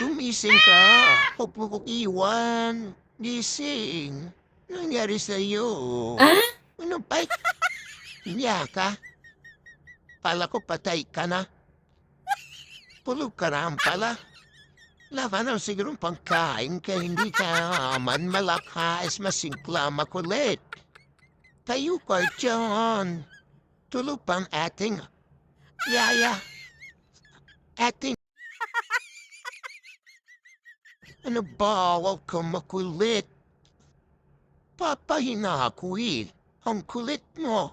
Gumising ka. Huwag mo kong iwan. Gising. Nangyari sa'yo? Ah? Ano ba? Niya ka? Pala ko patay ka na. Pulog ka na pala. Laban ang sigurong pangkain ka hindi ka man malakas masingkla makulit. Tayo ka dyan. Tulog pang ating yaya. Ating ano ba? Huwag kang makulit. Papahina ako eh. Ang kulit mo.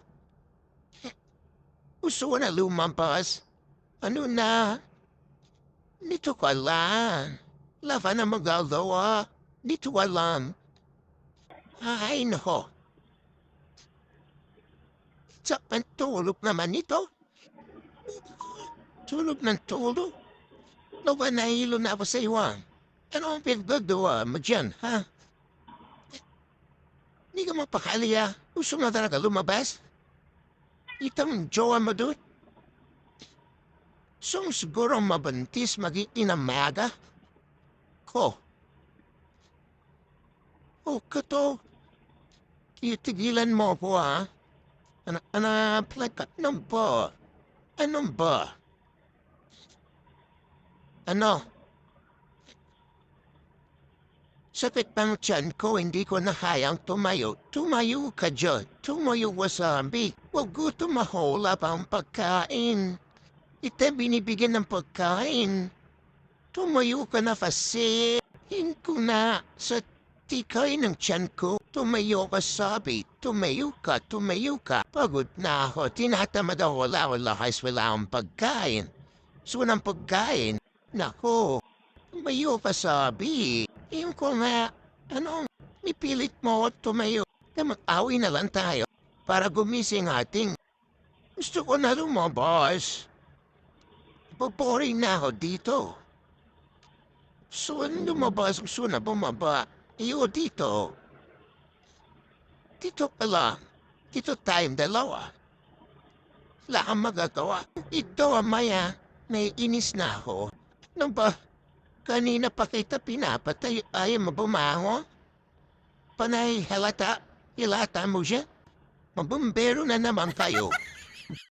Gusto ko na lumabas. Ano na? Dito ka lang. Laban na magagawa. Dito ka lang. Ay, nako. Sapan tulog naman ito. Tulog ng tulog. Nawa nahilo na ako sa iwan. Ano ang pinagagawa mo dyan, ha? Hindi ka mapakaliya. Gusto na talaga lumabas? Itang jowa mo doon? So siguro mabantis maging inamaga? Ko. O kato. Titigilan mo ko ha? Plakat ano ba? Ano ba? Ano? Sakit ng tiyan ko, hindi ko na kayang tumayo. Tumayo ka dyan. Tumayo wasabi. Huwag ko tumahula pa ang pagkain. Ito binibigyan ng pagkain. Tumayo ka na kasi. Hindi ko na sa tikay ng tiyan ko. Tumayo ka sabi. Tumayo ka, tumayo ka. Pagod na ako. Tinatamad ako wala akong pagkain. So ng pagkain. Nako. Tumayo ka sabi. Yung ko nga, nipilit mo at tumayo. Na mag-away na lang tayo para gumising ating. Gusto ko na lumabas. Boring na ako dito. So, lumabas gusto na bumaba. Iyo dito. Dito ka lang. Dito tayong dalawa. Wala kang magagawa. Ito, Maya, may inis na ako. Ano ba? Kanina pa kita pinapatay, ayaw mo bumangon? Panay halata, hilata mo siya? Mabumbero na naman kayo.